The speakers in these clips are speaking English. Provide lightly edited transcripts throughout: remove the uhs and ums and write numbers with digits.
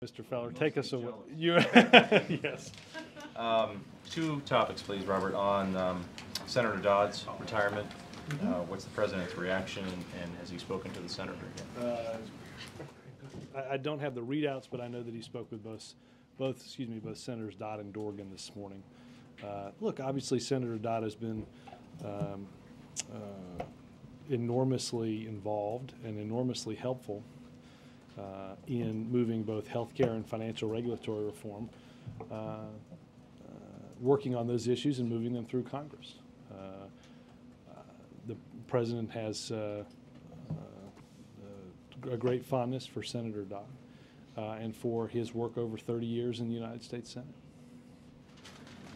Mr. Feller, take us away. Yes. Two topics, please, Robert, on Senator Dodd's retirement. What's the president's reaction, and has he spoken to the senator yet? I don't have the readouts, but I know that he spoke with both Senators Dodd and Dorgan this morning. Look, obviously, Senator Dodd has been enormously involved and enormously helpful in moving both healthcare and financial regulatory reform, working on those issues and moving them through Congress. The president has a great fondness for Senator Dodd and for his work over 30 years in the United States Senate.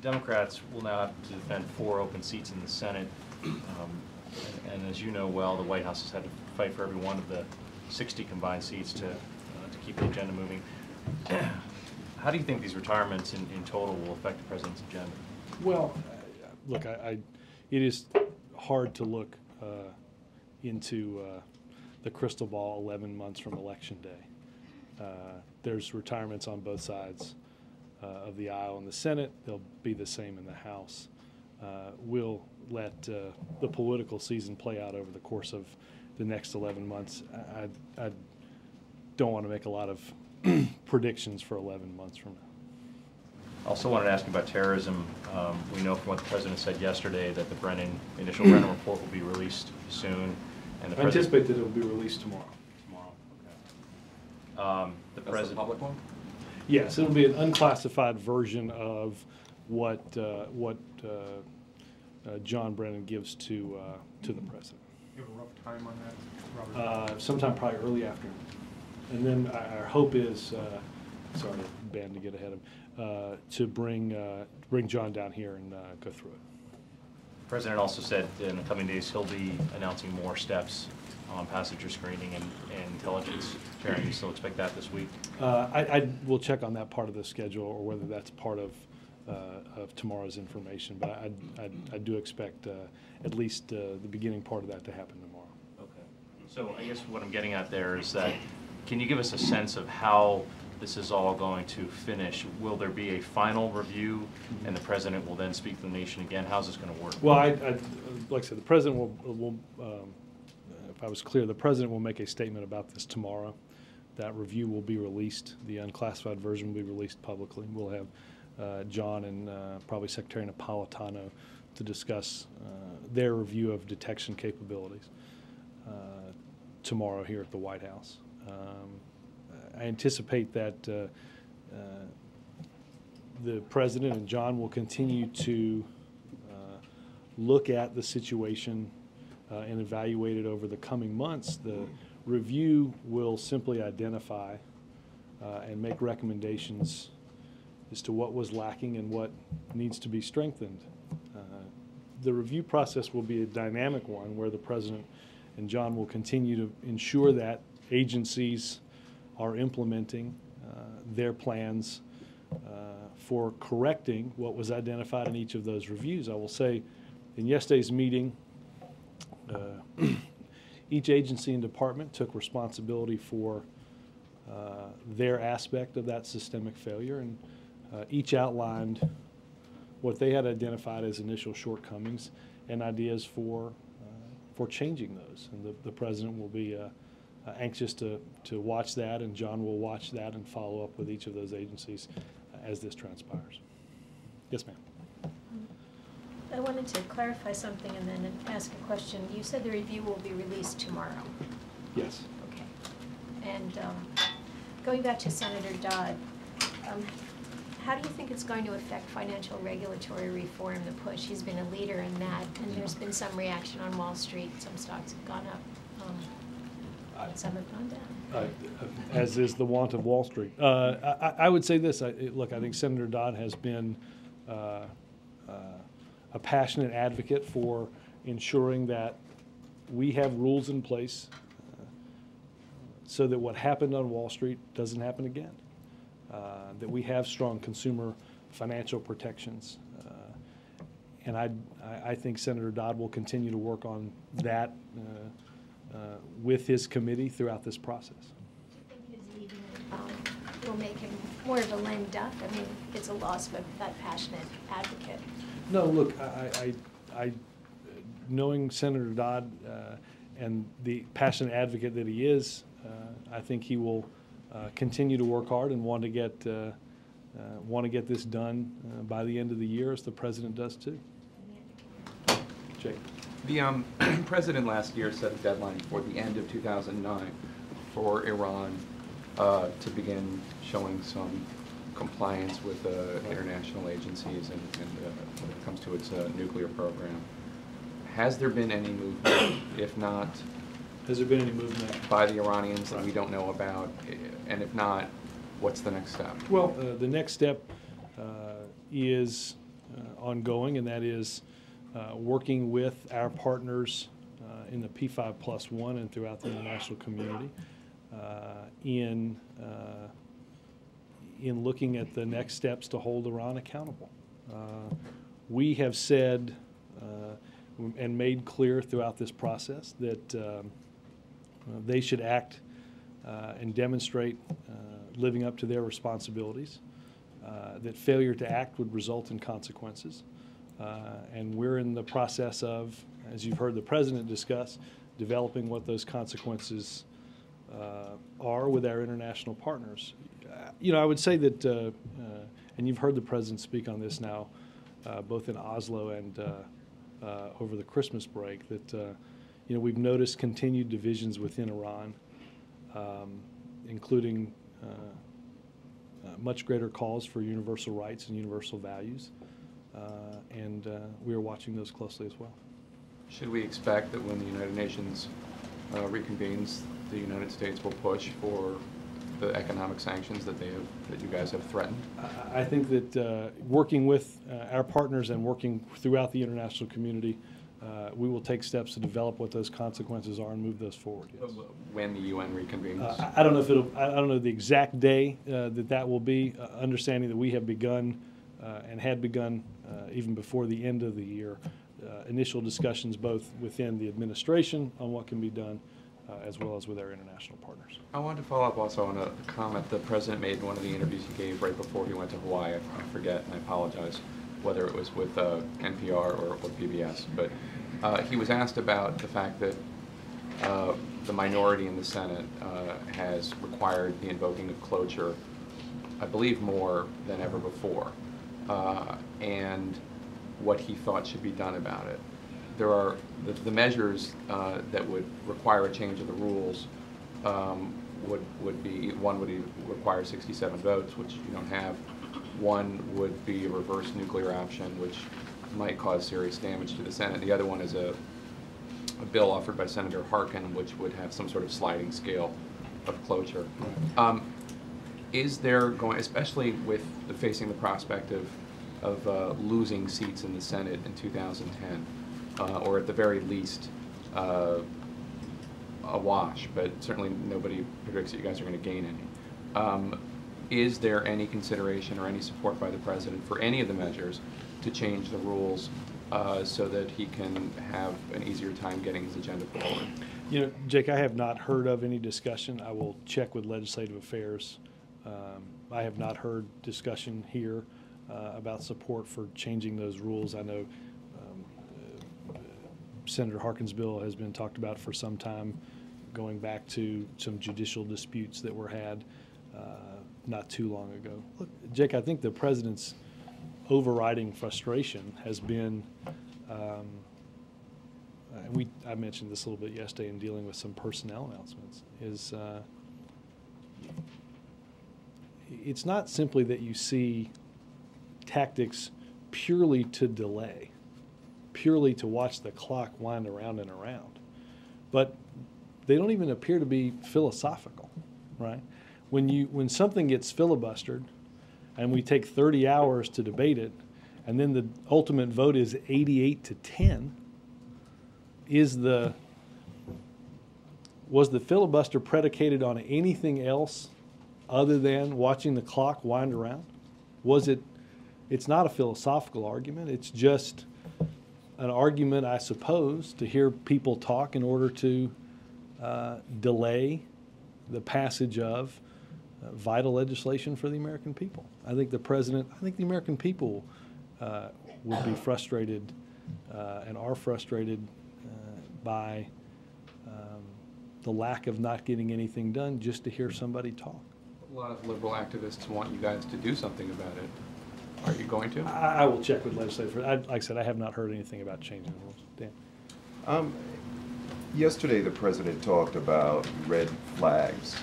Democrats will now have to defend 4 open seats in the Senate. And as you know well, the White House has had to fight for every one of the 60 combined seats to keep the agenda moving. How do you think these retirements in total will affect the president's agenda? Well, look, it is hard to look into the crystal ball 11 months from Election Day. There's retirements on both sides of the aisle in the Senate. They'll be the same in the House. We'll let the political season play out over the course of the next 11 months. I don't want to make a lot of predictions for 11 months from now. I also wanted to ask you about terrorism. We know from what the president said yesterday that the initial Brennan report will be released soon. And I anticipate that it will be released tomorrow. Tomorrow, okay. That's the public one? Yes, it'll be an unclassified version of what John Brennan gives to the president. You have a rough time on that, Robert? Sometime probably early afternoon. And then our hope is, sorry, Ben, to get ahead of him, to bring John down here and go through it. The president also said in the coming days he'll be announcing more steps on passenger screening and intelligence sharing. Do you still expect that this week? I will check on that part of the schedule, or whether that's part of tomorrow's information, but I do expect at least the beginning part of that to happen tomorrow. Okay. So I guess what I'm getting at there is that, can you give us a sense of how this is all going to finish? Will there be a final review, and the president will then speak to the nation again? How's this going to work? Well, like I said, the president will if I was clear, the president will make a statement about this tomorrow. That review will be released. The unclassified version will be released publicly. We'll have John and probably Secretary Napolitano to discuss their review of detection capabilities tomorrow here at the White House. I anticipate that the president and John will continue to look at the situation and evaluate it over the coming months. The review will simply identify and make recommendations as to what was lacking and what needs to be strengthened. The review process will be a dynamic one where the president and John will continue to ensure that agencies are implementing their plans for correcting what was identified in each of those reviews. I will say in yesterday's meeting, each agency and department took responsibility for their aspect of that systemic failure, and each outlined what they had identified as initial shortcomings and ideas for changing those. And the president will be anxious to watch that, and John will watch that and follow up with each of those agencies as this transpires. Yes, ma'am. I wanted to clarify something and then ask a question. You said the review will be released tomorrow. Yes. Okay. And going back to Senator Dodd, how do you think it's going to affect financial regulatory reform, the push? He's been a leader in that, and there's been some reaction on Wall Street. Some stocks have gone up, and some have gone down. As is the want of Wall Street. I would say this. Look, I think Senator Dodd has been a passionate advocate for ensuring that we have rules in place so that what happened on Wall Street doesn't happen again, that we have strong consumer financial protections. And I think Senator Dodd will continue to work on that with his committee throughout this process. Do you think his leaving will make him more of a lame duck? I mean, it's a loss of that passionate advocate. No, look, I knowing Senator Dodd and the passionate advocate that he is, I think he will continue to work hard and want to get this done by the end of the year, as the president does too. Jake. The president last year set a deadline for the end of 2009 for Iran to begin showing some compliance with international agencies and when it comes to its nuclear program. Has there been any movement? If not, Has there been any movement? By the Iranians that we don't know about? And if not, what's the next step? Well, the next step is ongoing, and that is working with our partners in the P5+1 and throughout the international community in looking at the next steps to hold Iran accountable. We have said and made clear throughout this process that they should act and demonstrate living up to their responsibilities, that failure to act would result in consequences. And we're in the process of, as you've heard the president discuss, developing what those consequences are with our international partners. You know, I would say that, and you've heard the president speak on this now, both in Oslo and over the Christmas break, that you know, we've noticed continued divisions within Iran, including much greater calls for universal rights and universal values, and we are watching those closely as well. Should we expect that when the United Nations reconvenes, the United States will push for the economic sanctions that you guys have threatened? I think that working with our partners and working throughout the international community, we will take steps to develop what those consequences are and move those forward. Yes. When the UN reconvenes? I don't know if I don't know the exact day that will be. Understanding that we have begun and had begun even before the end of the year, initial discussions both within the administration on what can be done, as well as with our international partners. I wanted to follow up also on a comment the president made in one of the interviews he gave right before he went to Hawaii. I forget, and I apologize, whether it was with NPR or PBS, but he was asked about the fact that the minority in the Senate has required the invoking of cloture, I believe, more than ever before, and what he thought should be done about it. There are the measures that would require a change of the rules would be, one would require 67 votes, which you don't have. One would be a reverse nuclear option, which might cause serious damage to the Senate. The other one is a bill offered by Senator Harkin, which would have some sort of sliding scale of cloture. Is there going, especially with facing the prospect of losing seats in the Senate in 2010, or at the very least a wash, but certainly nobody predicts that you guys are going to gain any. Is there any consideration or any support by the president for any of the measures to change the rules so that he can have an easier time getting his agenda forward? You know, Jake, I have not heard of any discussion. I will check with Legislative Affairs. I have not heard discussion here about support for changing those rules. I know Senator Harkin's bill has been talked about for some time, going back to some judicial disputes that were had not too long ago. Look, Jake, I think the president's overriding frustration has been, and I mentioned this a little bit yesterday in dealing with some personnel announcements, is it's not simply that you see tactics purely to delay, purely to watch the clock wind around and around, but they don't even appear to be philosophical, right? When something gets filibustered and we take 30 hours to debate it, and then the ultimate vote is 88-10, was the filibuster predicated on anything else other than watching the clock wind around? It's not a philosophical argument. It's just an argument, I suppose, to hear people talk in order to delay the passage of vital legislation for the American people. I think the American people would be frustrated and are frustrated by the lack of not getting anything done just to hear somebody talk. A lot of liberal activists want you guys to do something about it. Are you going to? I will check with legislators. Like I said, I have not heard anything about changing the rules. Dan? Yesterday, the president talked about red flags,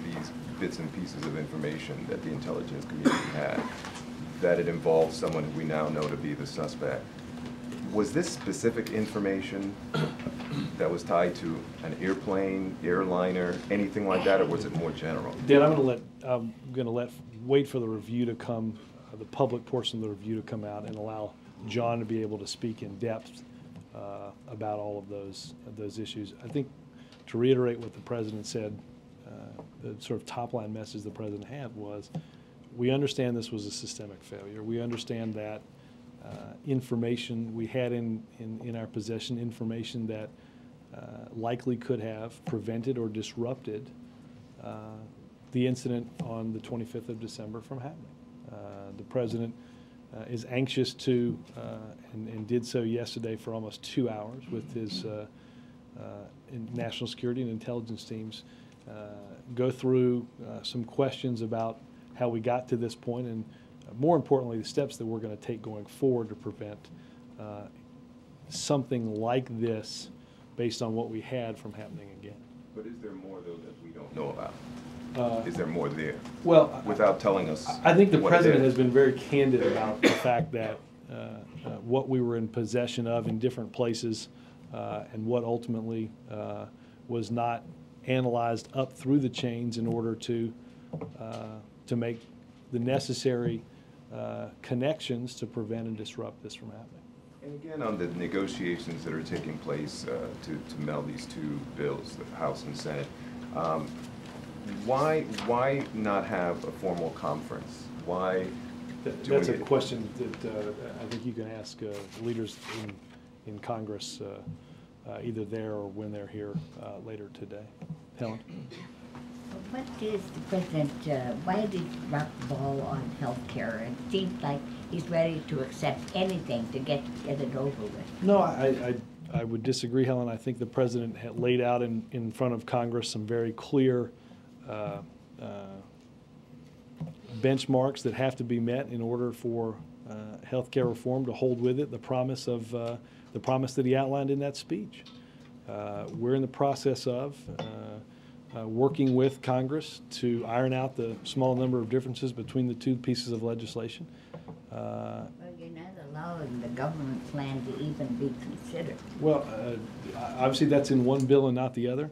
these bits and pieces of information that the intelligence community had, that it involved someone who we now know to be the suspect. Was this specific information that was tied to an airplane, airliner, anything like that, or was it more general? Dan, I'm going to wait for the review to come, the public portion of the review to come out, and allow John to be able to speak in depth about all of those issues. I think, to reiterate what the president said, the sort of top-line message the president had was, we understand this was a systemic failure. We understand that information we had in our possession, information that likely could have prevented or disrupted the incident on the 25th of December from happening. The president is anxious to, and did so yesterday for almost 2 hours with his national security and intelligence teams, go through some questions about how we got to this point, and more importantly, the steps that we're going to take going forward to prevent something like this based on what we had from happening again. But is there more, though, that we don't know about? Is there more there? Well, without telling us. I think the what president it has is. been very candid about the fact that what we were in possession of in different places and what ultimately was not analyzed up through the chains in order to make the necessary connections to prevent and disrupt this from happening. And again, on the negotiations that are taking place to meld these two bills, the House and Senate, why not have a formal conference? Why? That's a question that I think you can ask leaders in Congress either there or when they're here later today. Helen? What is the president, why did he drop the ball on health care? It seems like he's ready to accept anything to get it over with. No, I would disagree, Helen. I think the president had laid out in front of Congress some very clear benchmarks that have to be met in order for health care reform to hold with it the promise that he outlined in that speech. We're in the process of working with Congress to iron out the small number of differences between the two pieces of legislation. Well, you're not allowing the government plan to even be considered. Well, obviously that's in one bill and not the other.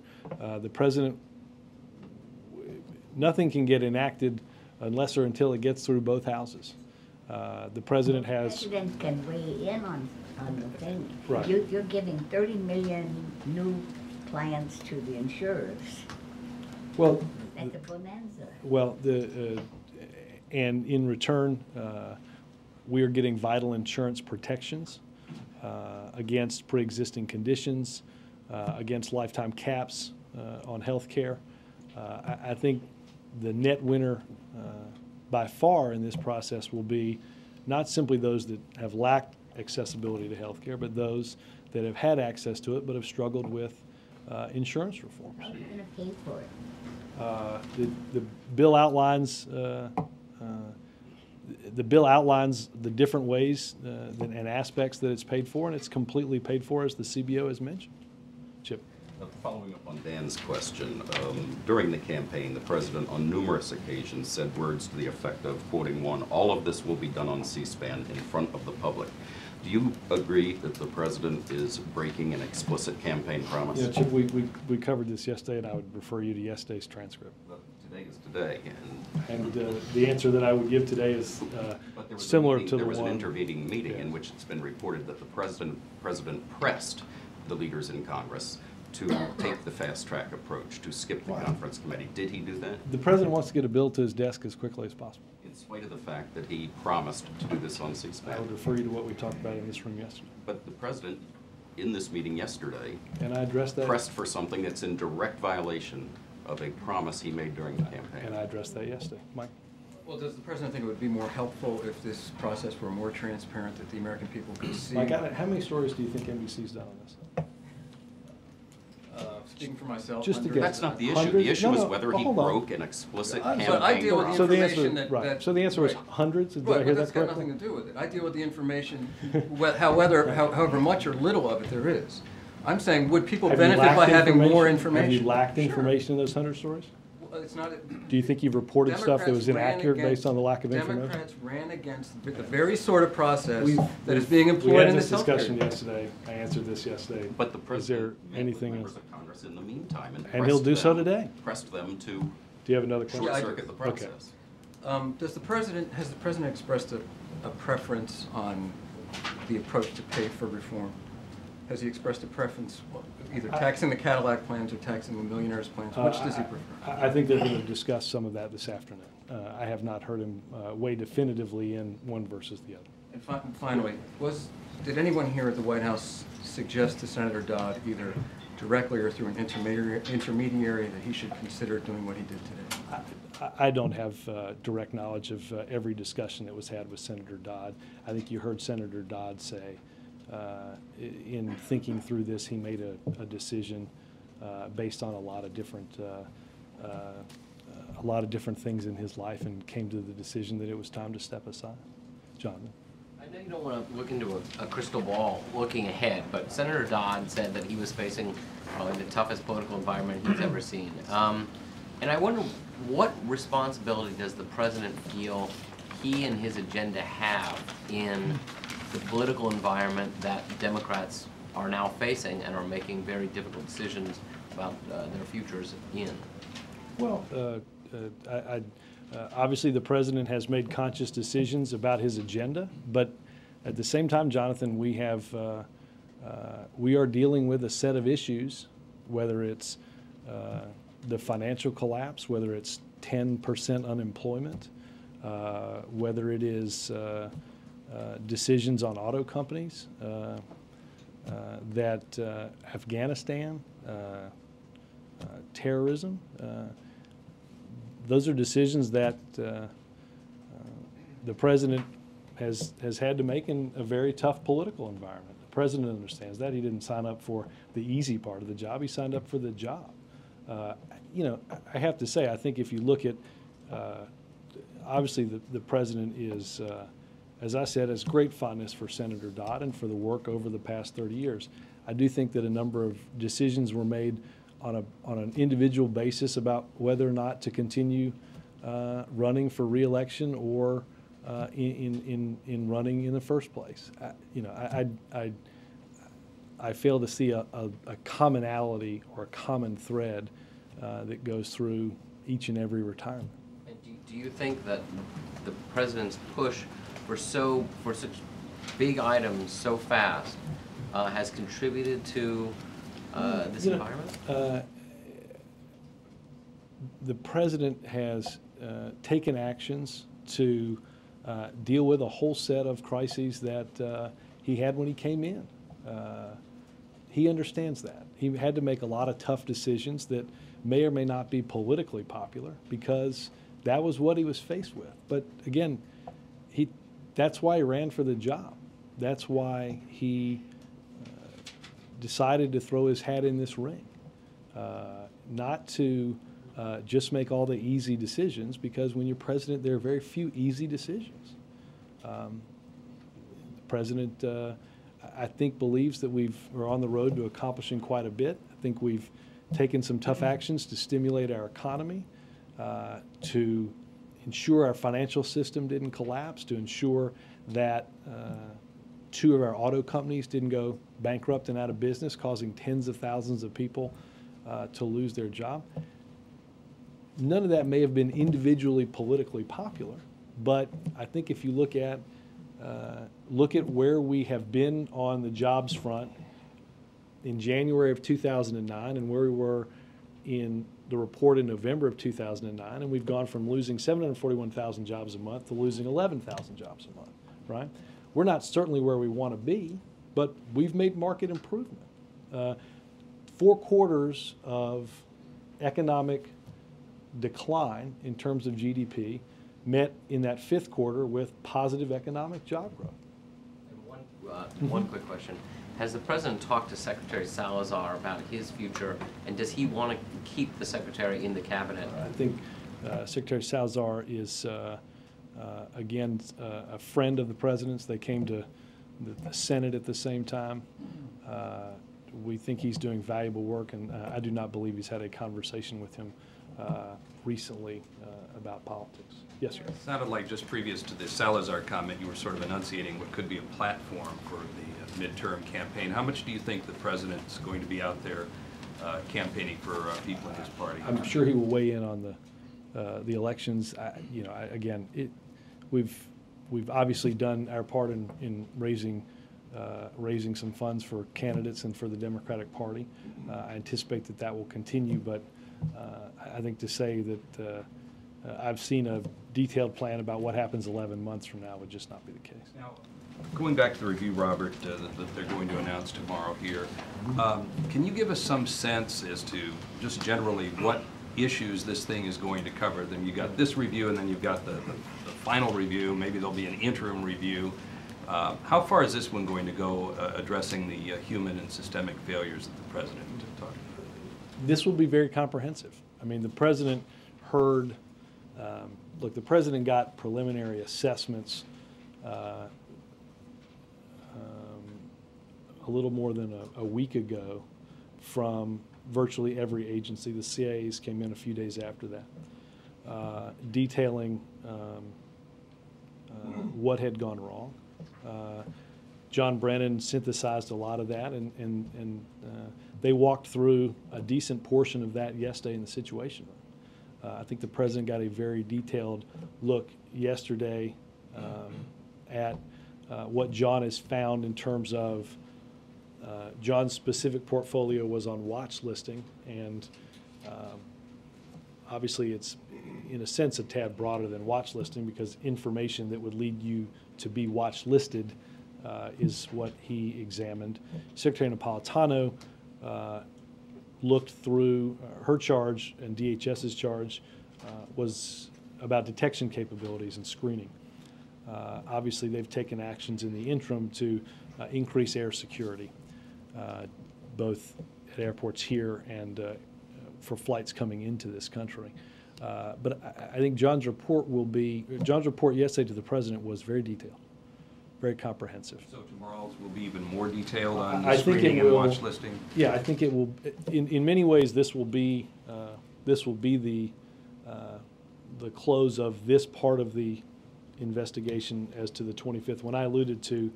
The president, nothing can get enacted unless or until it gets through both houses. The president has... The president can weigh in on the thing. Right. You're giving 30 million new clients to the insurers. Well, Like a bonanza. well, and in return, we are getting vital insurance protections against pre-existing conditions, against lifetime caps on health care. I think the net winner by far in this process will be not simply those that have lacked accessibility to health care, but those that have had access to it but have struggled with insurance reforms. How are you going to pay for it? The bill outlines the different ways and aspects that it's paid for, and it's completely paid for, as the CBO has mentioned. Chip. Following up on Dan's question, during the campaign, the president on numerous occasions said words to the effect of, quoting one, "All of this will be done on C-SPAN in front of the public." Do you agree that the president is breaking an explicit campaign promise? Yeah, Chip, we covered this yesterday, and I would refer you to yesterday's transcript. Well, today is today, And the answer that I would give today is but there was similar to the one. There was an intervening meeting in which it's been reported that the president pressed the leaders in Congress to take the fast-track approach, to skip the conference committee. Did he do that? The president wants to get a bill to his desk as quickly as possible. In spite of the fact that he promised to do this on C-SPAN. I would refer you to what we talked about in this room yesterday. But the president, in this meeting yesterday, And I addressed that. pressed for something that's in direct violation of a promise he made during the campaign. And I addressed that yesterday. Mike? Well, does the president think it would be more helpful if this process were more transparent, that the American people could see? Mike, how many stories do you think NBC's done on this? Speaking for myself, Just to hundreds. get- That's not the issue. Hundreds? The issue No, is no, whether well, he hold on. broke an explicit But campaign. I deal with the So the answer, information right. So the answer was right. hundreds? Did I Right, hear but that that's got correctly? nothing to do with it. I deal with the information, however much or little of it there is. I'm saying, would people Have you benefit by lacked having more Have information? you lacked Sure. information in those 100 stories? Well, it's not. Do you think you've reported stuff that was Democrats ran inaccurate against- based on the lack of information? Democrats ran against the very sort of process that is We've- being We employed had in this this discussion healthcare. yesterday. I answered this yesterday. But the Is there president met with anything? members of Congress in the meantime And he'll do so pressed them- today. Pressed them to Do you have another question? short-circuit the Okay. process. Has the president expressed a preference on the approach to pay for reform? Has he expressed a preference, either taxing the Cadillac plans or taxing the millionaires' plans? Which does he prefer? I think they're going to discuss some of that this afternoon. I have not heard him weigh definitively in one versus the other. And finally, did anyone here at the White House suggest to Senator Dodd, either directly or through an intermediary, that he should consider doing what he did today? I don't have direct knowledge of every discussion that was had with Senator Dodd. I think you heard Senator Dodd say, in thinking through this, he made a decision based on a lot of different things in his life, and came to the decision that it was time to step aside. Jonathan? I know you don't want to look into a crystal ball looking ahead, but Senator Dodd said that he was facing probably the toughest political environment he's ever seen. And I wonder, what responsibility does the president feel he and his agenda have in the political environment that Democrats are now facing and are making very difficult decisions about their futures in? Well, obviously the president has made conscious decisions about his agenda, but at the same time, Jonathan, we are dealing with a set of issues, whether it's the financial collapse, whether it's 10% unemployment, whether it is decisions on auto companies, that Afghanistan, terrorism. Those are decisions that the president has had to make in a very tough political environment. The president understands that. He didn't sign up for the easy part of the job. He signed up for the job. You know, I have to say, I think if you look at, obviously the president is, as I said, has great fondness for Senator Dodd and for the work over the past 30 years. I do think that a number of decisions were made on an individual basis about whether or not to continue running for re-election or in running in the first place. I fail to see a commonality or a common thread that goes through each and every retirement. And do you think that the president's push for such big items so fast has contributed to this environment? The president has taken actions to deal with a whole set of crises that he had when he came in. He understands that. He had to make a lot of tough decisions that may or may not be politically popular because that was what he was faced with. But again, that's why he ran for the job. That's why he decided to throw his hat in this ring, not to just make all the easy decisions, because when you're president, there are very few easy decisions. The president, I think, believes that we're on the road to accomplishing quite a bit. I think we've taken some tough actions to stimulate our economy, to ensure our financial system didn't collapse, to ensure that 2 of our auto companies didn't go bankrupt and out of business, causing tens of thousands of people to lose their job. None of that may have been individually politically popular, but I think if you look at where we have been on the jobs front in January of 2009 and where we were in the report in November of 2009, and we've gone from losing 741,000 jobs a month to losing 11,000 jobs a month, right? We're not certainly where we want to be, but we've made market improvement. 4 quarters of economic decline in terms of GDP met in that fifth quarter with positive economic job growth. And one quick question. Has the president talked to Secretary Salazar about his future, and does he want to keep the secretary in the cabinet? I think Secretary Salazar is, again, a friend of the president's. They came to the Senate at the same time. We think he's doing valuable work, and I do not believe he's had a conversation with him recently about politics. Yes, sir. It sounded like just previous to the Salazar comment, you were sort of enunciating what could be a platform for the midterm campaign. How much do you think the president's going to be out there campaigning for people in his party? I'm sure he will weigh in on the elections. We've obviously done our part in raising some funds for candidates and for the Democratic Party. I anticipate that will continue, but I think to say that I've seen a detailed plan about what happens 11 months from now would just not be the case. Now, going back to the review, Robert, that they're going to announce tomorrow here, can you give us some sense as to just generally what issues this thing is going to cover? Then you got this review, and then you've got the final review. Maybe there'll be an interim review. How far is this one going to go addressing the human and systemic failures that the president talked about? This will be very comprehensive. I mean, the president heard, look, the president got preliminary assessments a little more than a week ago from virtually every agency. The CIAs came in a few days after that, detailing what had gone wrong. John Brennan synthesized a lot of that, and they walked through a decent portion of that yesterday in the Situation Room. I think the president got a very detailed look yesterday at what John has found in terms of John's specific portfolio was on watch listing, and obviously it's in a sense a tad broader than watch listing, because information that would lead you to be watch listed is what he examined. Secretary Napolitano looked through her charge, and DHS's charge was about detection capabilities and screening. Obviously, they've taken actions in the interim to increase air security, both at airports here and for flights coming into this country. But I think John's report yesterday to the president was very detailed, very comprehensive. So tomorrow's will be even more detailed on I the think screening it and will, watch listing? Yeah, I think it will. In many ways, this will be the close of this part of the investigation as to the 25th. When I alluded to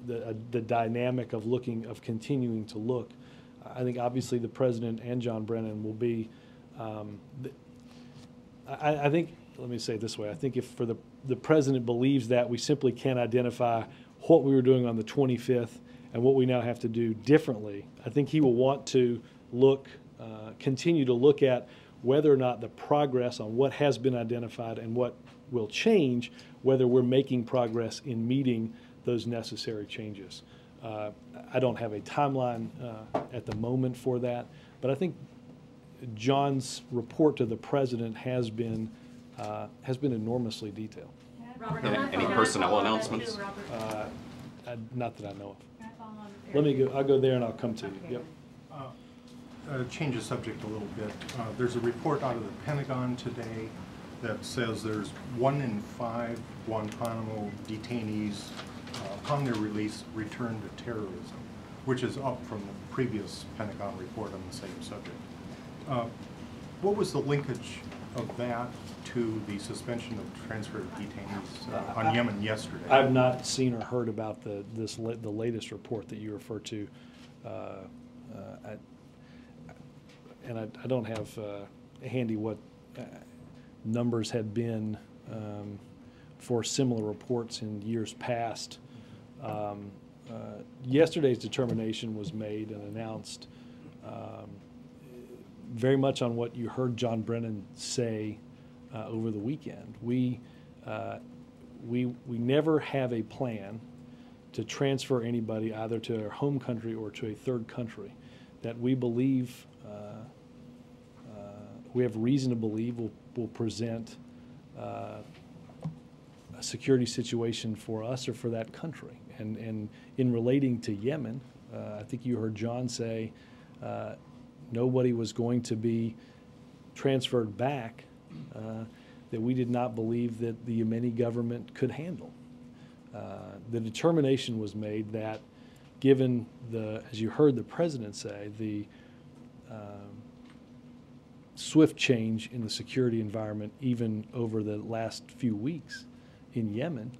the dynamic of continuing to look, I think obviously the president and John Brennan will be. I think, let me say it this way, I think if the president believes that we simply can't identify what we were doing on the 25th and what we now have to do differently, I think he will want to continue to look at whether or not the progress on what has been identified and what will change, whether we're making progress in meeting those necessary changes. I don't have a timeline at the moment for that, but I think John's report to the president has been enormously detailed. Robert, any personnel announcements? Not that I know of. I'll go there and I'll come to you. Yep. Change the subject a little bit. There's a report out of the Pentagon today that says there's 1 in 5 Guantanamo detainees upon their release return to terrorism, which is up from the previous Pentagon report on the same subject. What was the linkage of that to the suspension of transfer of detainees on Yemen yesterday? I've not seen or heard about the latest report that you refer to, and I don't have handy what numbers had been for similar reports in years past. Yesterday's determination was made and announced very much on what you heard John Brennan say over the weekend. We never have a plan to transfer anybody either to our home country or to a third country that we believe we have reason to believe will present a security situation for us or for that country. And in relating to Yemen, I think you heard John say nobody was going to be transferred back that we did not believe that the Yemeni government could handle. The determination was made that given as you heard the president say, the swift change in the security environment even over the last few weeks in Yemen,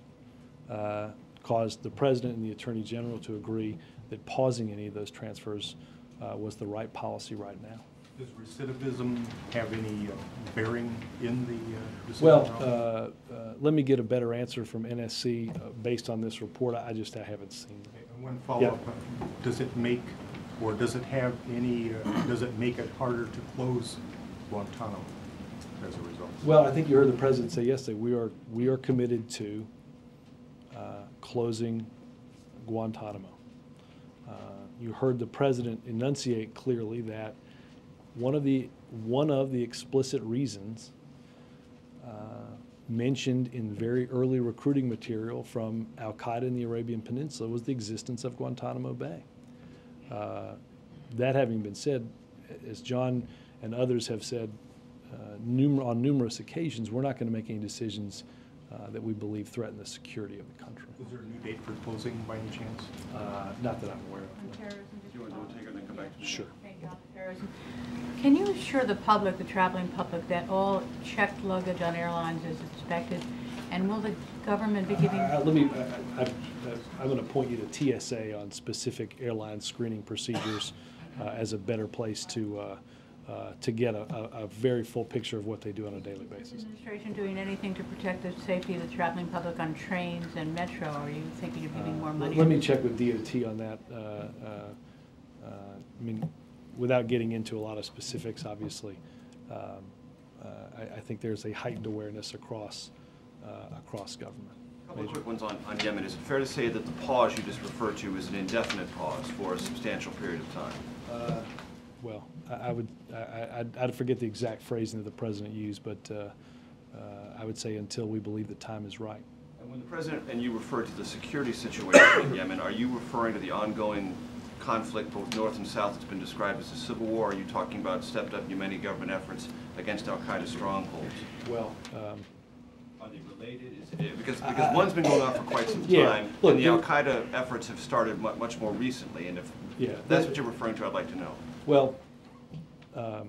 caused the president and the attorney general to agree that pausing any of those transfers was the right policy right now. Does recidivism have any bearing in the decision? Well, let me get a better answer from NSC based on this report. I haven't seen it. One follow-up, does it make, or does it have any, does it make it harder to close Guantanamo as a result? Well, I think you heard the president say yesterday, we are committed to closing Guantanamo. You heard the president enunciate clearly that one of the explicit reasons mentioned in very early recruiting material from Al-Qaeda in the Arabian Peninsula was the existence of Guantanamo Bay. That having been said, as John and others have said on numerous occasions, we're not going to make any decisions that we believe threaten the security of the country. Is there a new date for closing by any chance? Not that I'm aware of. On terrorism, Do you want to take it and then come back to me? Sure. Thank you. On terrorism. Can you assure the public, the traveling public, that all checked luggage on airlines is inspected? And will the government be giving... I'm going to point you to TSA on specific airline screening procedures as a better place to get a very full picture of what they do on a daily basis. Is the administration doing anything to protect the safety of the traveling public on trains and metro? Or are you thinking of giving more money? Let me check with DOT on that. I mean, without getting into a lot of specifics, obviously, I think there's a heightened awareness across government. A couple of quick ones on Yemen. Is it fair to say that the pause you just referred to is an indefinite pause for a substantial period of time? Well, I'd forget the exact phrasing that the president used, but I would say until we believe the time is right. And when the president and you refer to the security situation in Yemen, are you referring to the ongoing conflict both north and south that's been described as a civil war? Are you talking about stepped up Yemeni government efforts against al-Qaeda strongholds? Well, are they related? Because one's been going on for quite some time, yeah, look, and the al-Qaeda efforts have started much more recently. And if that's what you're referring to, I'd like to know. Well, let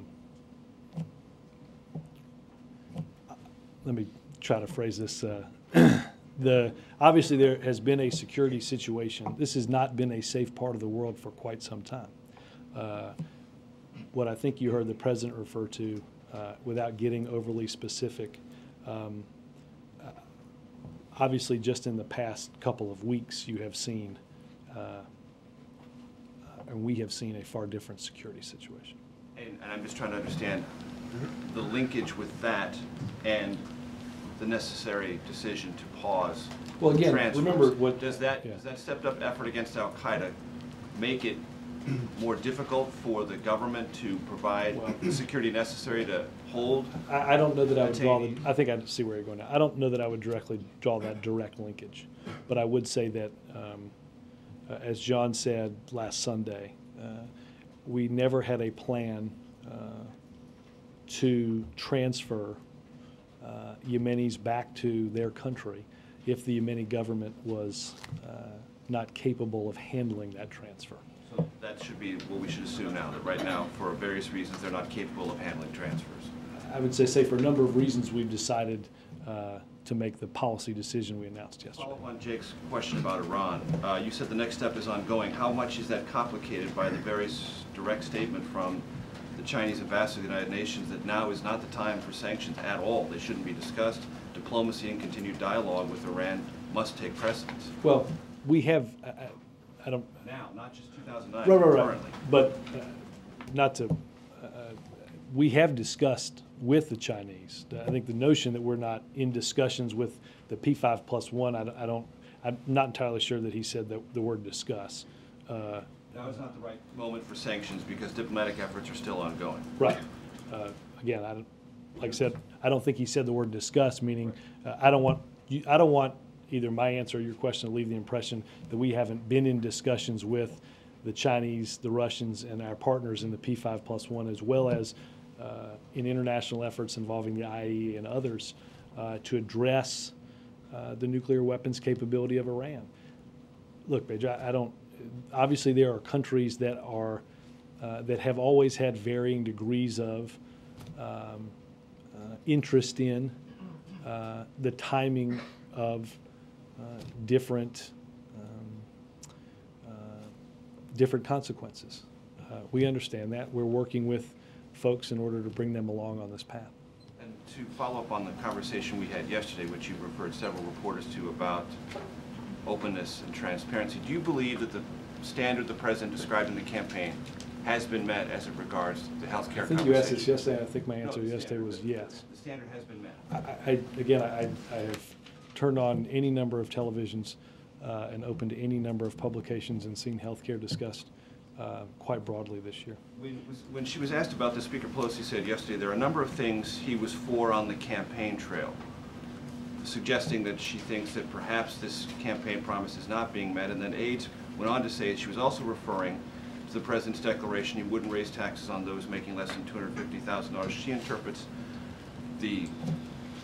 me try to phrase this. Obviously there has been a security situation. This has not been a safe part of the world for quite some time. What I think you heard the president refer to, without getting overly specific, obviously just in the past couple of weeks you have seen, and we have seen a far different security situation. And I'm just trying to understand the linkage with that and the necessary decision to pause. Well, again, transfers. remember what Does that stepped up effort against al-Qaeda make it more difficult for the government to provide the security necessary to hold? I don't know that I would draw I think I see where you're going now. I don't know that I would directly draw that direct linkage, but I would say that as John said last Sunday, we never had a plan to transfer Yemenis back to their country if the Yemeni government was not capable of handling that transfer. So that should be what we should assume now, that right now, for various reasons, they're not capable of handling transfers. I would say for a number of reasons we've decided to make the policy decision we announced yesterday. Follow up on Jake's question about Iran. You said the next step is ongoing. How much is that complicated by the very direct statement from the Chinese ambassador to the United Nations that now is not the time for sanctions at all? They shouldn't be discussed. Diplomacy and continued dialogue with Iran must take precedence. Well, we have, I don't... Now, not just 2009, right. currently. But not to... we have discussed with the Chinese. I think the notion that we're not in discussions with the P5+1, I'm not entirely sure that he said the word discuss. Now is not the right moment for sanctions because diplomatic efforts are still ongoing. Right. again, like I said, I don't think he said the word discuss, meaning I don't want either my answer or your question to leave the impression that we haven't been in discussions with the Chinese, the Russians, and our partners in the P5+1, as well as in international efforts involving the IAEA and others to address the nuclear weapons capability of Iran. Look, Paige, I don't. Obviously, there are countries that are that have always had varying degrees of interest in the timing of different consequences. We understand that. We're working with folks in order to bring them along on this path. And to follow up on the conversation we had yesterday, which you referred several reporters to about openness and transparency, do you believe that the standard the President described in the campaign has been met as it regards the health care conversation? I think you asked this yesterday, and I think my answer yesterday was yes. The standard has been met. I have turned on any number of televisions and opened any number of publications and seen healthcare discussed quite broadly this year. When she was asked about this, Speaker Pelosi said yesterday there are a number of things he was for on the campaign trail, suggesting that she thinks that perhaps this campaign promise is not being met, and then aides went on to say that she was also referring to the President's declaration he wouldn't raise taxes on those making less than $250,000. She interprets the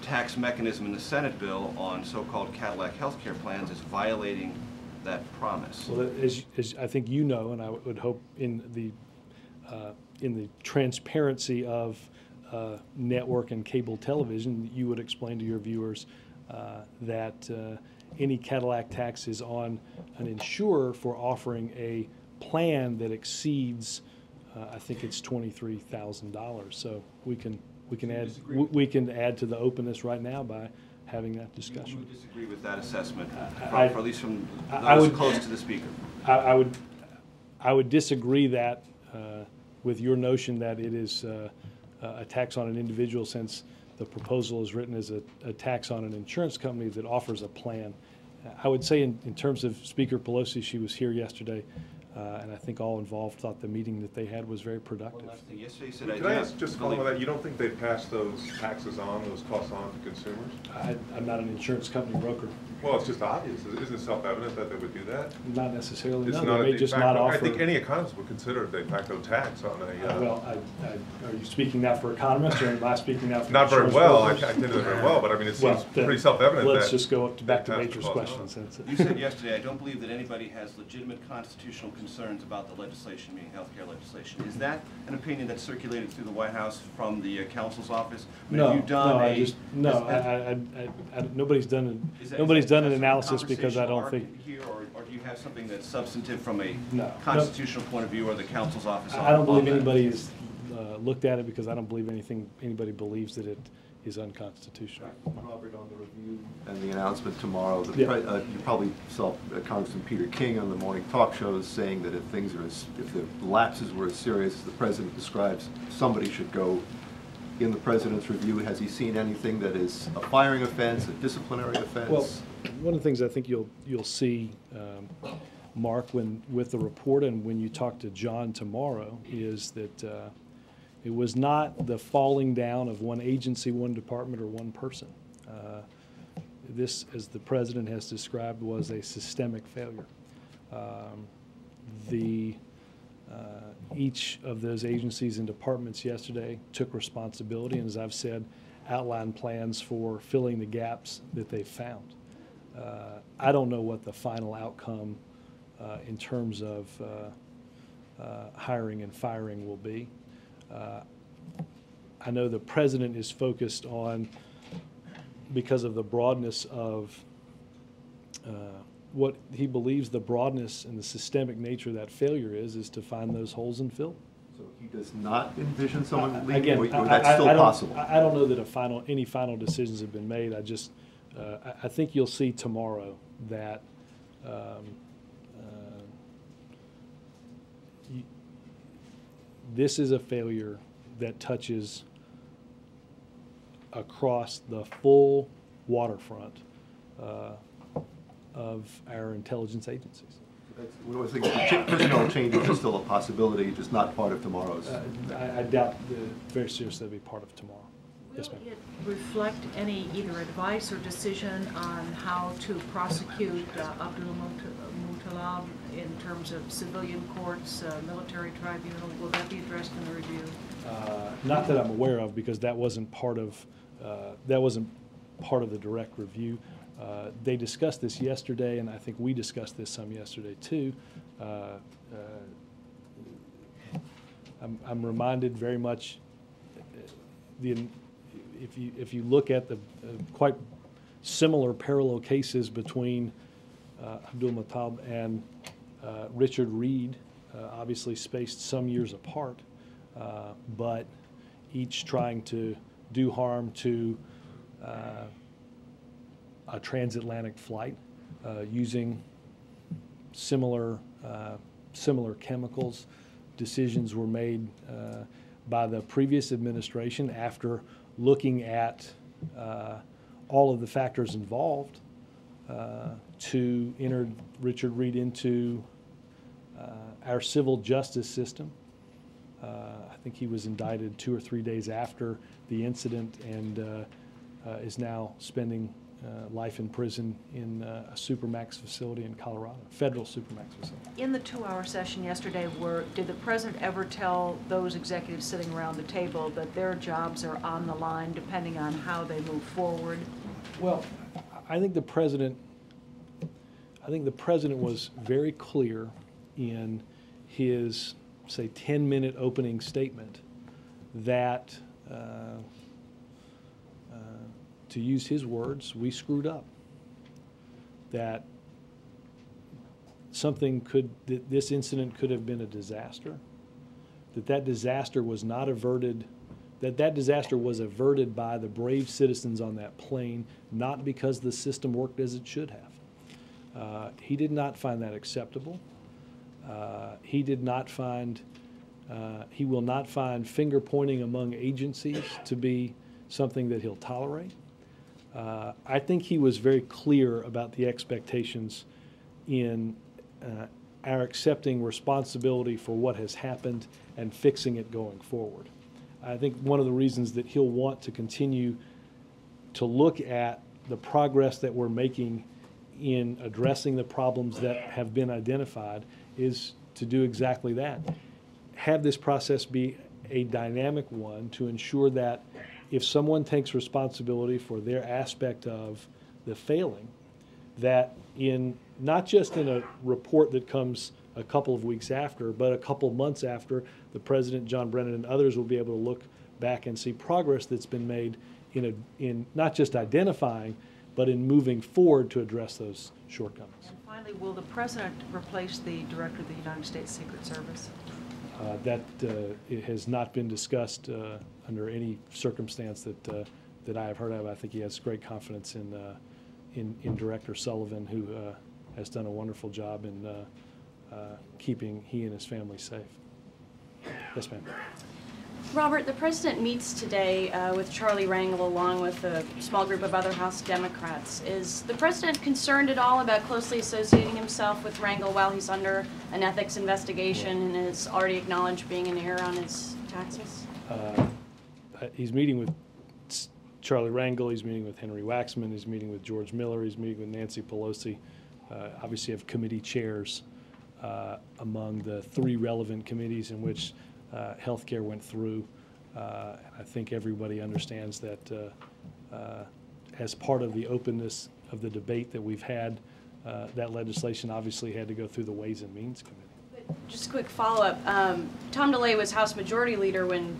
tax mechanism in the Senate bill on so-called Cadillac health care plans as violating that promise. Well, as I think you know, and I would hope in the transparency of network and cable television, you would explain to your viewers that any Cadillac tax is on an insurer for offering a plan that exceeds, I think it's $23,000. So we can add to the openness right now by having that discussion. You would disagree with that assessment, at least from those close to the Speaker? I would disagree that with your notion that it is a tax on an individual, since the proposal is written as a tax on an insurance company that offers a plan. I would say in terms of Speaker Pelosi, she was here yesterday, and I think all involved thought the meeting that they had was very productive. Yesterday said, Can I ask, just follow that, you don't think they pass those taxes on, those costs on to consumers? I'm not an insurance company broker. Well, it's just obvious. Isn't it self-evident that they would do that? Not necessarily. It's No, not they may just not offer. I think any economist would consider a de facto tax on a... Well, are you speaking now for economists, or am I speaking now for Not very well. I brokers? can't do that very well, but I mean, it seems pretty self-evident let's that... just go back to Major's questions. You said yesterday, I don't believe that anybody has legitimate constitutional concerns about the legislation, meaning healthcare legislation. Is that an opinion that circulated through the White House from the counsel's office? I mean, nobody's done an analysis, because I don't think. Here, or do you have something that's substantive from a No. constitutional point of view, or the counsel's office? I don't believe anybody has looked at it, because I don't believe anybody believes that it is unconstitutional. Robert, on the review and the announcement tomorrow, Yeah. you probably saw Congressman Peter King on the morning talk shows saying that if the lapses were as serious as the President describes, somebody should go in the President's review. Has he seen anything that is a firing offense, a disciplinary offense? Well, one of the things I think you'll see, Mark, with the report, and when you talk to John tomorrow, is that it was not the falling down of one agency, one department, or one person. This, as the President has described, was a systemic failure. Each of those agencies and departments yesterday took responsibility, and as I've said, outlined plans for filling the gaps that they found. I don't know what the final outcome in terms of hiring and firing will be. I know the President is focused on, because of the broadness of what he believes the broadness and the systemic nature of that failure is to find those holes and fill. So he does not envision someone leaving, Again, or that's still possible? I don't know that any final decisions have been made. I think you'll see tomorrow that this is a failure that touches across the full waterfront of our intelligence agencies. We always think personnel changes are still a possibility, just not part of tomorrow's. I doubt very seriously that'll be part of tomorrow. Yes, ma'am. Will it reflect any either advice or decision on how to prosecute Abdul Muttalab in terms of civilian courts, military tribunal? Will that be addressed in the review? Not that I'm aware of, because that wasn't part of the direct review. They discussed this yesterday, and I think we discussed this some yesterday too. I'm reminded very much if you look at the quite similar parallel cases between Abdul Muttalib and Richard Reed, obviously spaced some years apart, but each trying to do harm to a transatlantic flight using similar chemicals. Decisions were made by the previous administration after looking at all of the factors involved to enter Richard Reed into our civil justice system. I think he was indicted 2 or 3 days after the incident and is now spending life in prison in a Supermax facility in Colorado, federal Supermax facility. In the 2-hour session yesterday, did the president ever tell those executives sitting around the table that their jobs are on the line depending on how they move forward? Well, I think the president was very clear in his, say, 10-minute opening statement that to use his words, we screwed up. That this incident could have been a disaster. That disaster was not averted. That disaster was averted by the brave citizens on that plane, not because the system worked as it should have. He did not find that acceptable. He will not find finger pointing among agencies to be something that he'll tolerate. I think he was very clear about the expectations in our accepting responsibility for what has happened and fixing it going forward. I think one of the reasons that he'll want to continue to look at the progress that we're making in addressing the problems that have been identified is to do exactly that. Have this process be a dynamic one to ensure that if someone takes responsibility for their aspect of the failing, that not just in a report that comes a couple of weeks after, but a couple of months after, the President, John Brennan, and others will be able to look back and see progress that's been made in not just identifying, but in moving forward to address those shortcomings. And finally, will the president replace the director of the United States Secret Service? It has not been discussed under any circumstance that I have heard of. I think he has great confidence in Director Sullivan, who has done a wonderful job in keeping he and his family safe. Yes, ma'am. Robert, the president meets today with Charlie Rangel along with a small group of other House Democrats. Is the president concerned at all about closely associating himself with Rangel while he's under an ethics investigation and has already acknowledged being in error on his taxes? He's meeting with Charlie Rangel, he's meeting with Henry Waxman, he's meeting with George Miller, he's meeting with Nancy Pelosi. Obviously have committee chairs among the 3 relevant committees in which healthcare went through. I think everybody understands that as part of the openness of the debate that we've had, that legislation obviously had to go through the Ways and Means Committee. Just a quick follow-up. Tom DeLay was House Majority Leader when,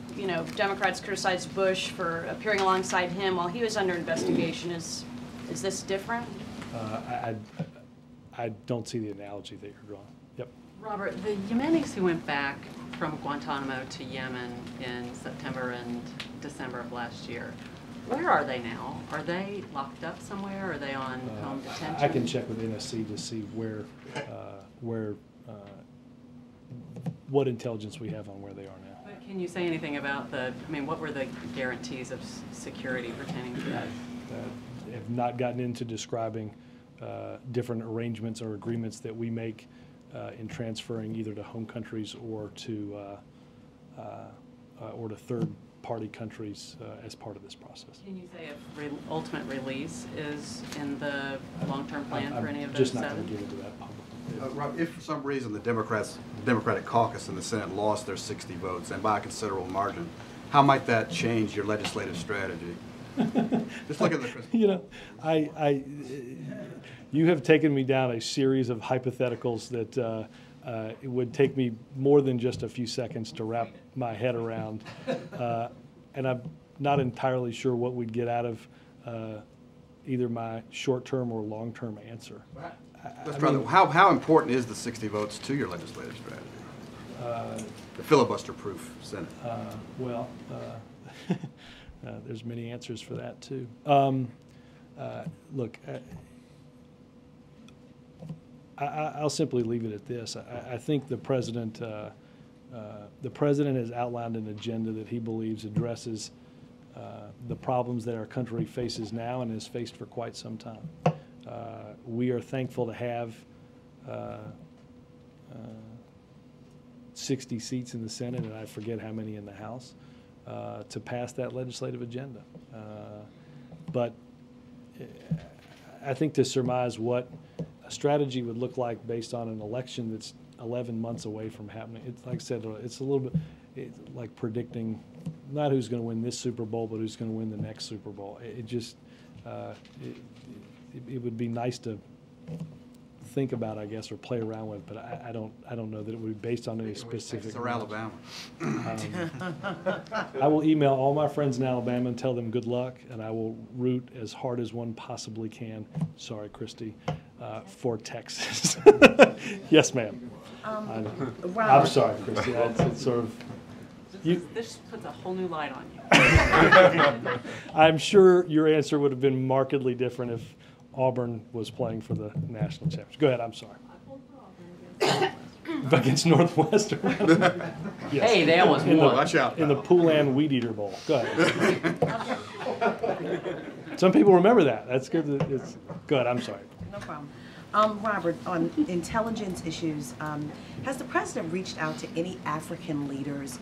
Democrats criticized Bush for appearing alongside him while he was under investigation. Is this different? I don't see the analogy that you're drawing. Yep. Robert, the Yemenis who went back from Guantanamo to Yemen in September and December of last year, where are they now? Are they locked up somewhere? Are they on home detention? I can check with NSC to see what intelligence we have on where they are now. But can you say anything about what were the guarantees of security pertaining to that? Have not gotten into describing different arrangements or agreements that we make in transferring either to home countries or to third-party countries as part of this process. Can you say if ultimate release is in the long-term plan for any of I'm those just not seven? going to get into that publicly. Rob, if for some reason the Democratic caucus in the Senate lost their 60 votes and by a considerable margin, how might that change your legislative strategy? Just look at the crystal. You know, you have taken me down a series of hypotheticals that it would take me more than just a few seconds to wrap my head around, and I'm not entirely sure what we'd get out of either my short-term or long-term answer. How important is the 60 votes to your legislative strategy? The filibuster-proof Senate. Well, there's many answers for that too. Look, I'll simply leave it at this. I think the president has outlined an agenda that he believes addresses the problems that our country faces now and has faced for quite some time. We are thankful to have 60 seats in the Senate, and I forget how many in the House, to pass that legislative agenda. But I think to surmise what a strategy would look like based on an election that's 11 months away from happening, it's like I said, it's a little bit like predicting not who's going to win this Super Bowl, but who's going to win the next Super Bowl. It would be nice to think about, I guess, or play around with, but I don't know that it would be based on any specific. It's Alabama. I will email all my friends in Alabama and tell them good luck, and I will root as hard as one possibly can. Sorry, Christy, for Texas. Yes, ma'am. I'm sorry, Christy. It's sort of. This puts a whole new light on you. I'm sure your answer would have been markedly different if Auburn was playing for the national championship. Go ahead, I'm sorry. Against Northwestern. Yes. Hey, they almost won. Watch out. In the Poulan Weed Eater Bowl. Go ahead. Some people remember that. That's good. Go ahead, I'm sorry. No problem. Robert, on intelligence issues, has the president reached out to any African leaders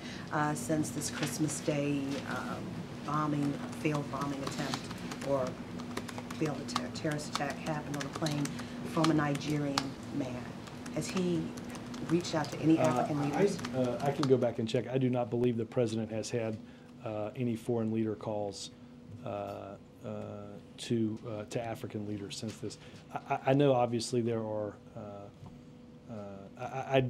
since this Christmas Day failed bombing attempt or failed terrorist attack happened on a plane from a Nigerian man? Has he reached out to any African leaders? I can go back and check. I do not believe the president has had any foreign leader calls to African leaders since this. I know obviously there are, I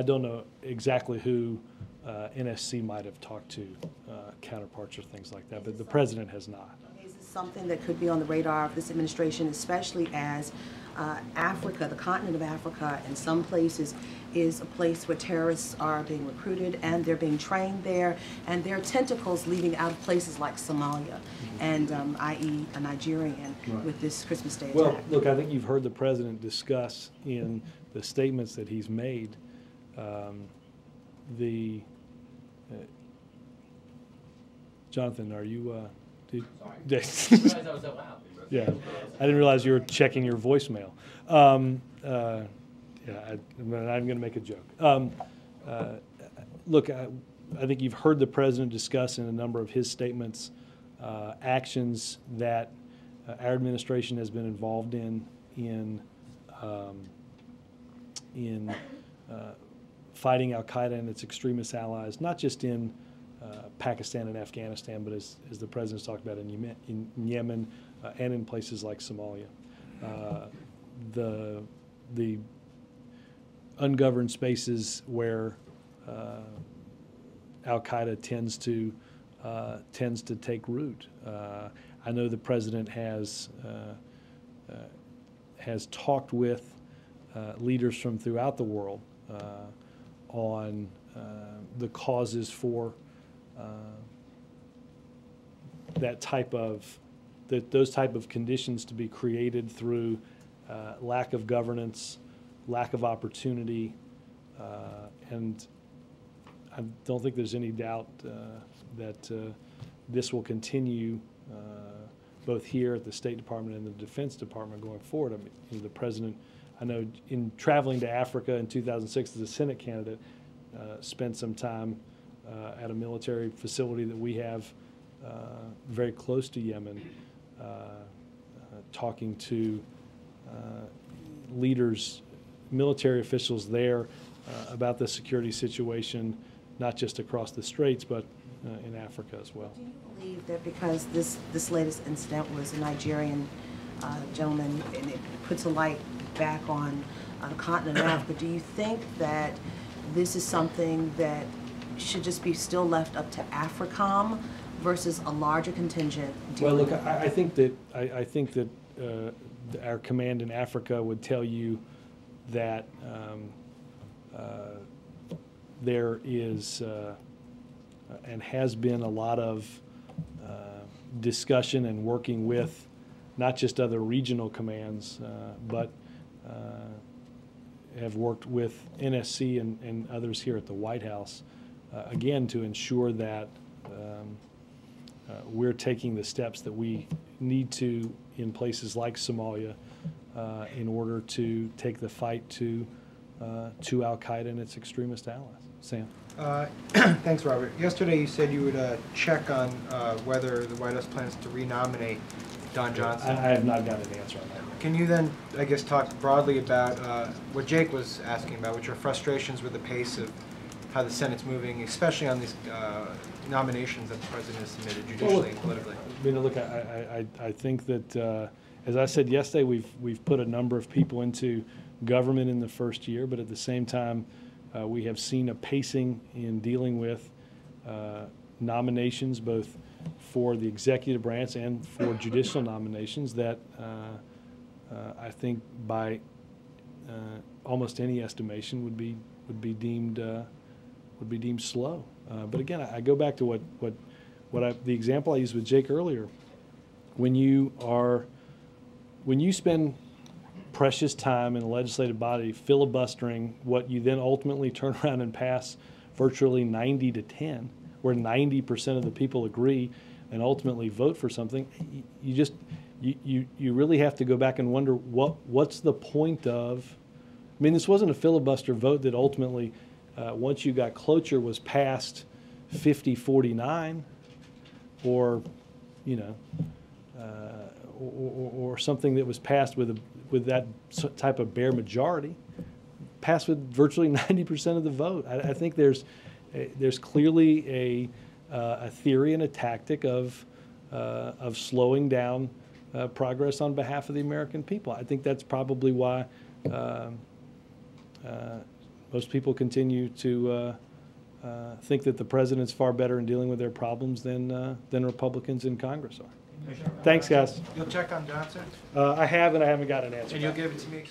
don't know exactly who NSC might have talked to counterparts or things like that, but the president has not. Is this something that could be on the radar of this administration, especially as Africa, the continent of Africa, in some places is a place where terrorists are being recruited and they're being trained there, and there are tentacles leading out of places like Somalia and i.e. a Nigerian with this Christmas Day attack? Well, look, I think you've heard the president discuss in the statements that he's made Jonathan, are you Sorry. I didn't realize I was that loud. Yeah, I didn't realize you were checking your voicemail. Yeah, I'm going to make a joke. Look, I think you've heard the president discuss in a number of his statements actions that our administration has been involved in fighting Al-Qaeda and its extremist allies, not just in Pakistan and Afghanistan, but as the president's talked about in Yemen and in places like Somalia. The ungoverned spaces where Al-Qaeda tends to take root. I know the president has talked with leaders from throughout the world on the causes for those type of conditions to be created through lack of governance, lack of opportunity, and I don't think there's any doubt that this will continue both here at the State Department and the Defense Department going forward. I mean, the president I know in traveling to Africa in 2006 as a Senate candidate, spent some time at a military facility that we have very close to Yemen, talking to leaders, military officials there about the security situation, not just across the straits, but in Africa as well. Do you believe that because this latest incident was a Nigerian gentleman, and it puts a light back on the continent of Africa, do you think that this is something that should just be still left up to AFRICOM versus a larger contingent? Well, look, I think that our command in Africa would tell you that there is and has been a lot of discussion and working with not just other regional commands, but have worked with NSC and others here at the White House, again, to ensure that we're taking the steps that we need to in places like Somalia in order to take the fight to Al-Qaeda and its extremist allies. Sam. Thanks, Robert. Yesterday you said you would check on whether the White House plans to renominate Don Johnson. I have not got an answer on that. Can you then, I guess, talk broadly about what Jake was asking about, which are frustrations with the pace of how the Senate's moving, especially on these nominations that the President has submitted judicially and politically? I mean, look, I think that, as I said yesterday, we've put a number of people into government in the first year, but at the same time, we have seen a pacing in dealing with nominations, both for the executive branch and for judicial nominations, that I think by almost any estimation would be deemed slow. But again, I go back to the example I used with Jake earlier. When you spend precious time in a legislative body filibustering what you then ultimately turn around and pass virtually 90-10, where 90% of the people agree and ultimately vote for something, you really have to go back and wonder what's the point of. I mean, this wasn't a filibuster vote that ultimately, once you got cloture, was passed 50-49, or or something that was passed with that type of bare majority, passed with virtually 90% of the vote. I think there's clearly a theory and a tactic of slowing down progress on behalf of the American people. I think that's probably why most people continue to think that the president's far better in dealing with their problems than Republicans in Congress are. Thanks, guys. You'll check on Johnson? I have, and I haven't got an answer. And you'll give it to me?